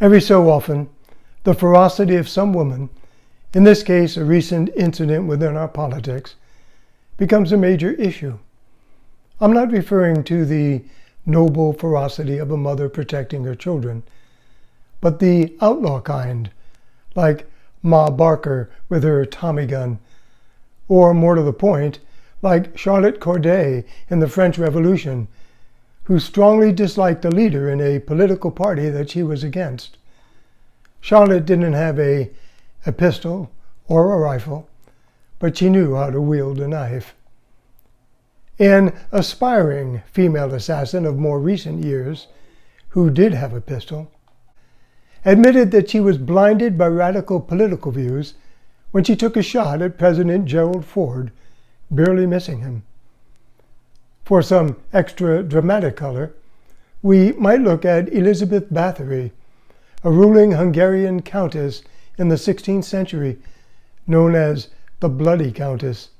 Every so often, the ferocity of some woman, in this case a recent incident within our politics, becomes a major issue. I'm not referring to the noble ferocity of a mother protecting her children, but the outlaw kind, like Ma Barker with her Tommy gun, or more to the point, like Charlotte Corday in the French Revolution, who strongly disliked a leader in a political party that she was against. Charlotte didn't have a pistol or a rifle, but she knew how to wield a knife. An aspiring female assassin of more recent years, who did have a pistol, admitted that she was blinded by radical political views when she took a shot at President Gerald Ford, barely missing him. For some extra dramatic color, we might look at Elizabeth Bathory, a ruling Hungarian countess in the 16th century, known as the Bloody Countess.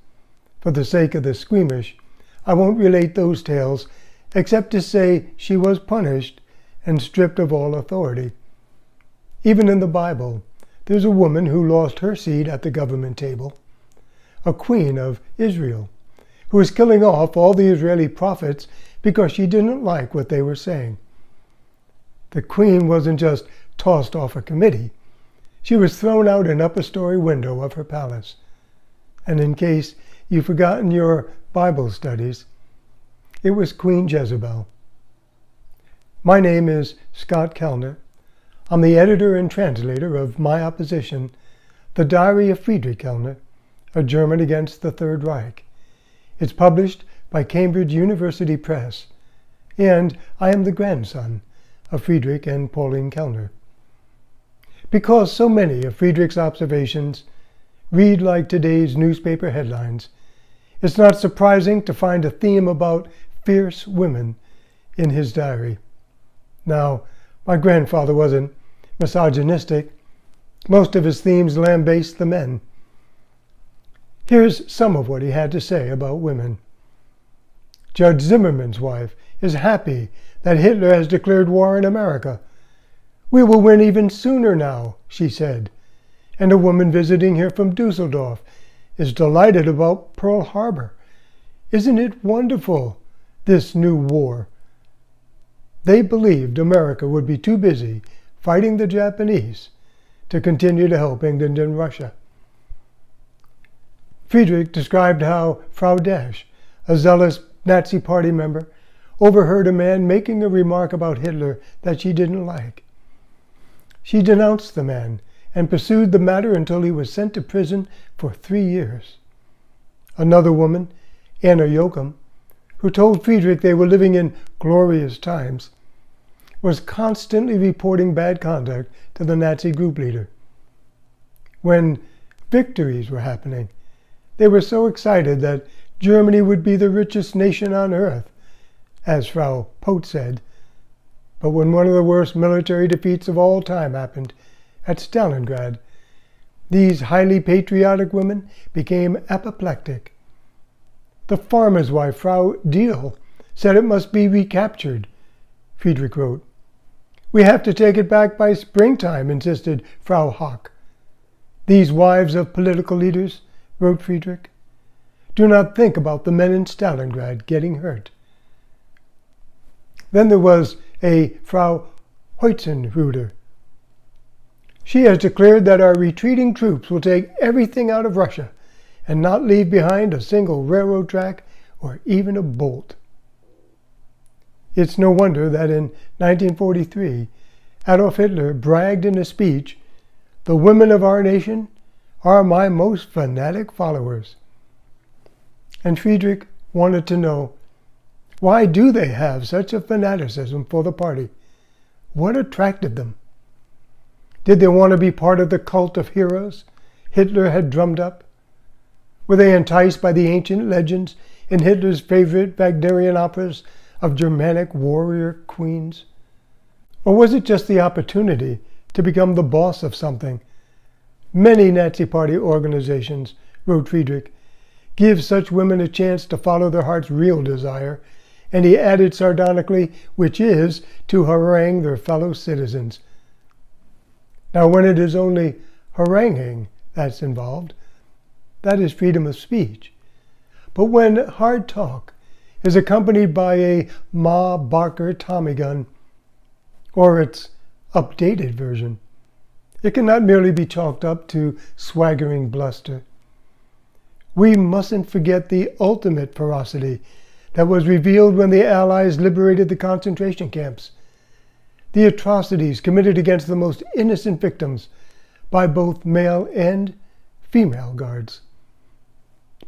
For the sake of the squeamish, I won't relate those tales, except to say she was punished and stripped of all authority. Even in the Bible, there's a woman who lost her seat at the government table, a queen of Israel, who was killing off all the Israeli prophets because she didn't like what they were saying. The queen wasn't just tossed off a committee. She was thrown out an upper-story window of her palace. And in case you've forgotten your Bible studies, it was Queen Jezebel. My name is Scott Kellner. I'm the editor and translator of my opposition, The Diary of Friedrich Kellner, a German against the Third Reich. It's published by Cambridge University Press, and I am the grandson of Friedrich and Pauline Kellner. Because so many of Friedrich's observations read like today's newspaper headlines, it's not surprising to find a theme about fierce women in his diary. Now, my grandfather wasn't misogynistic. Most of his themes lambast the men. Here's some of what he had to say about women. Judge Zimmerman's wife is happy that Hitler has declared war in America. We will win even sooner now, she said. And a woman visiting here from Dusseldorf is delighted about Pearl Harbor. Isn't it wonderful, this new war? They believed America would be too busy fighting the Japanese to continue to help England and Russia. Friedrich described how Frau Dash, a zealous Nazi Party member, overheard a man making a remark about Hitler that she didn't like. She denounced the man and pursued the matter until he was sent to prison for 3 years. Another woman, Anna Joachim, who told Friedrich they were living in glorious times, was constantly reporting bad conduct to the Nazi group leader. When victories were happening, they were so excited that Germany would be the richest nation on earth, as Frau Poth said. But when one of the worst military defeats of all time happened, at Stalingrad, these highly patriotic women became apoplectic. The farmer's wife, Frau Diehl, said it must be recaptured. Friedrich wrote, "We have to take it back by springtime," insisted Frau Hock. "These wives of political leaders," wrote Friedrich, "do not think about the men in Stalingrad getting hurt." Then there was a Frau Heutzenreuter. "She has declared that our retreating troops will take everything out of Russia and not leave behind a single railroad track or even a bolt." It's no wonder that in 1943, Adolf Hitler bragged in a speech, "The women of our nation are my most fanatic followers." And Friedrich wanted to know, why do they have such a fanaticism for the party? What attracted them? Did they want to be part of the cult of heroes Hitler had drummed up? Were they enticed by the ancient legends in Hitler's favorite Wagnerian operas of Germanic warrior queens? Or was it just the opportunity to become the boss of something? Many Nazi Party organizations, wrote Friedrich, give such women a chance to follow their heart's real desire, and he added sardonically, which is to harangue their fellow citizens. Now, when it is only haranguing that's involved, that is freedom of speech. But when hard talk is accompanied by a Ma Barker Tommy gun, or its updated version, it cannot merely be chalked up to swaggering bluster. We mustn't forget the ultimate ferocity that was revealed when the Allies liberated the concentration camps, the atrocities committed against the most innocent victims by both male and female guards.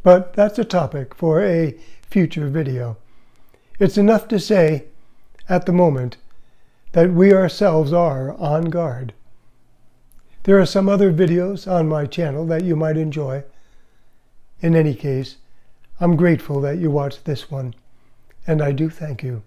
But that's a topic for a future video. It's enough to say, at the moment, that we ourselves are on guard. There are some other videos on my channel that you might enjoy. In any case, I'm grateful that you watched this one, and I do thank you.